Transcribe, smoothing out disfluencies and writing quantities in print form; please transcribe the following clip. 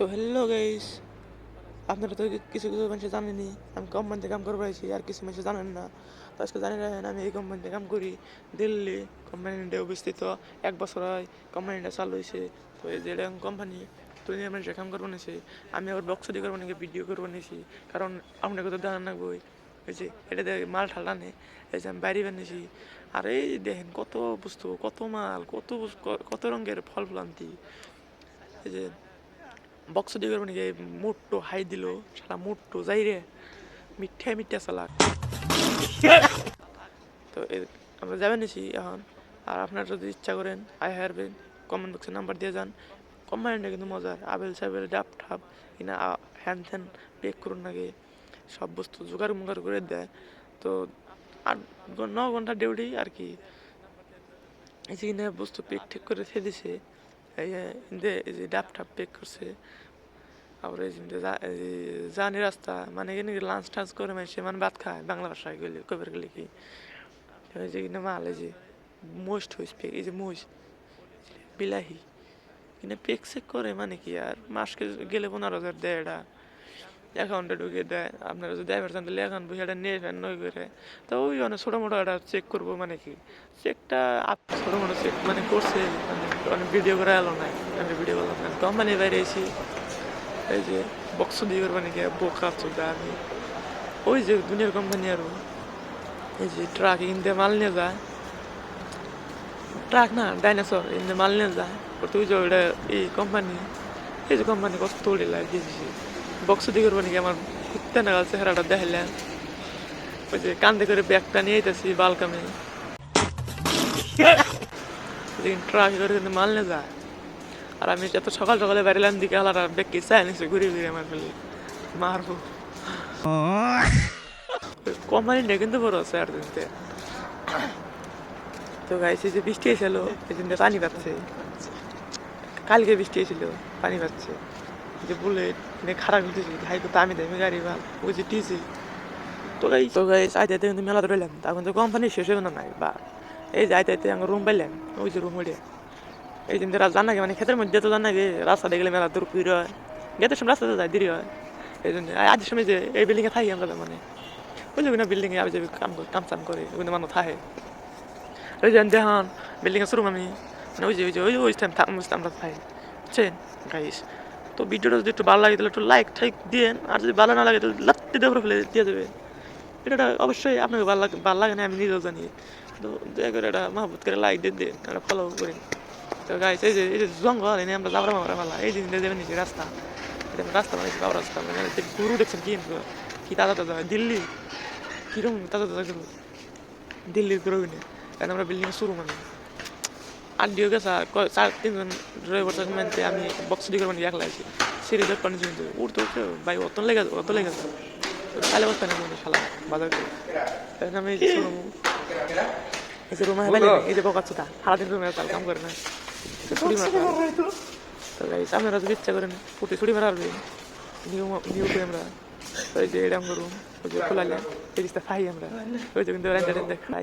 তো hello guys, আপনারা তো কিছু কিছু মানুষ জানেনি আমি কোম্পানিতে কাম করবো আইছি, আর কিছু মানুষ জানেন না। তো আজকে জানি রাখেন আমি এই কোম্পানিতে কাম করি। দিল্লি কোম্পানিটা অবস্থিত 1 বছর হয় কোম্পানিটা চালু হয়েছে। তো এই যে কোম্পানি দুনিয়ার মানুষের কাম করবো নিয়েছি, আমি আবার বক্স দিয়ে করবো নাকি ভিডিও করবো নিয়েছি, কারণ আপনাকে তো জানান না বই ওই যে এটা দেখে মাল ঠাল টানে। এই যে আমি বাইরে বানিয়েছি, আর এই দেখেন কত বস্তু, কত মাল, কত রঙের ফল ফলান্তি। এই যে বক্স দিয়ে করবো নাকি মোট্টো হাই দিল, সারা মোট্টো যাই রে মিঠা মিঠা চালাক। তো আমরা যাবেন নিছি এখন। আর আপনারা যদি ইচ্ছা করেন আই হারবেন, কমেন্ট বক্সে নাম্বার দিয়ে যান। কোম্পানিটা কিন্তু মজার, আবেল সাবেল ডাব ঠাপ কিনা হ্যান ত্যান পেক করুন নাকি সব বস্তু জোগাড় মুগাড় করে দেয়। তো 8-9 ঘন্টা ডিউটি আর কি। এই যে কিনা বস্তু পেক ঠিক করে খেয়ে দিছে, এই যে ডাব ঠাপ পেক করছে। আবার এই জানি রাস্তা মানে এখানে লাঞ্চ টাঞ্চ করে সে মানে ভাত খায়, বাংলা ভাষায় গেলে কবের গেলে কি এই যে কিনা মাল, এই যে মোস্ট হয়েছে, এই যে মোষ বিলাহি কিনা পেক চেক করে মানে কি, আর মাসকে গেলে 15,000 দেয়। এটা অ্যাকাউন্টে ঢুকিয়ে দেয়। আপনারা যদি ড্রাইভার চান তাহলে অ্যাকাউন্ট এটা নিয়ে ফেন নয় করে। তো ওই অনেক ছোটো মোটো একটা চেক করবো মানে কি, চেকটা ছোটো মোটো চেক মানে করছে, মানে অনেক ভিডিও করে এলো নাই, আমি ভিডিও করলাম না। কোম্পানির বাইরে এসি এই যে বক্স দিয়ে করবো নাকি বোকা চোদ্দা আমি। ওই যে দুনিয়ার কোম্পানি আরো এই যে ট্রাক ইন্দে মাল নিয়ে যায়, ট্রাক না ডাইনোসর ইন্দে মাল নিয়ে যায়। তুই যে ওইটা এই কোম্পানি, এই যে কোম্পানি কত তোড়ে লাগে দিয়েছি বক্স দিয়ে করবো নাকি আমার কুত্তে নাগাল চেহারাটা দেখাইলেন। ওই যে কান্দে করে ব্যাগটা নিয়ে যেতেছি বালকামে, ট্রাক করে কিন্তু মাল নিয়ে যায়। আর আমি এত সকাল সকালে বেরিলাম দিকে আলাদা ব্যাগকে চাই নিচ্ছে ঘুরে ঘুরে আমার ফেলে মারবো। কোম্পানিটা কিন্তু বড় আছে আর দিনতে। তো গাইছে যে বৃষ্টি এসেছিল এই দিনটা পানি পাচ্ছে, কালকে বৃষ্টি এসেছিল পানি পাচ্ছে। যে বুলেট খারাপ হইতেছি ভাই তো দামি দামি গাড়ি ভাল ওই যে টিসি। তো গাইস আইতে আইতে কিন্তু মেলা ধরলাম, তখন তো কোম্পানি শেষ হয়ে নাই বা এই যে আইতে আইতে আমার রুম পাইলাম, ওই যে রুম ওইটা এই দিন জান নাকি মানে ক্ষেতের মধ্যে তো জান নাকি রাস্তা দেখলে মেলা দূর ভিড় হয়, গেতের সময় রাস্তাতে যায় দেরি হয়। এই জন্য আজের সময় যে এই বিল্ডিংয়ে থাকি আমরা, মানে ওই যে না বিল্ডিংয়ে আবে যাবে কাম চাম করে ওখানে মানুষ থাকে। ওই যে দেখান বিল্ডিংয়ে শুরু আমি মানে ওই যে ওই টাইম আমরা থাকি বুঝছেন গাইস। তো ভিডিওটা যদি একটু ভালো লাগে তাহলে একটু লাইক ঠাইক দিয়েন, আর যদি ভালো না লাগে তাহলে লাত্তি দিয়ে ফেলে দিয়ে দেবে। এটা অবশ্যই আপনাকে ভালো লাগে না আমি নিজেও জানি, তো দয়া করে এটা মহব্বত করে লাইক দিয়ে দেন, এটা ফলো করেন। তো গাইস এই যে জঙ্গল এনে আমরা যাবরা মারা ভালো এই দিন দেবেন নিচে রাস্তা, এটা রাস্তা বানাইছি বাবু রাস্তা, মানে গরু দেখছেন কি তাজা তাজা দিল্লি কিরকম তাজা তাজা গরু দিল্লির গরু কিনে, কারণ আমরা বিল্ডিং শুরু মানে আড্ডিও গেছে। আর 4-3 জন ড্রাইভার মেনতে আমি বক্স দিয়ে মানে একলা আছি সিঁড়ি ধর পানি জমিতে উঠতে উঠতে ভাই অত লেগেছে খালি অবস্থা না শালা বাজার করে। কারণ আমি এই যে রুমে পাইলেন এই যে বকাচ্ছটা সারাদিন রুমে তার কাম করে না ছুটি মারা। তো গাইস আপনারা যদি ইচ্ছা করেন প্রতি ছুটি মারা আসবে নিউ আমরা ওই যে এরকম রুম ওই যে খোলালে এই জিনিসটা খাই আমরা, ওই যে কিন্তু খাই।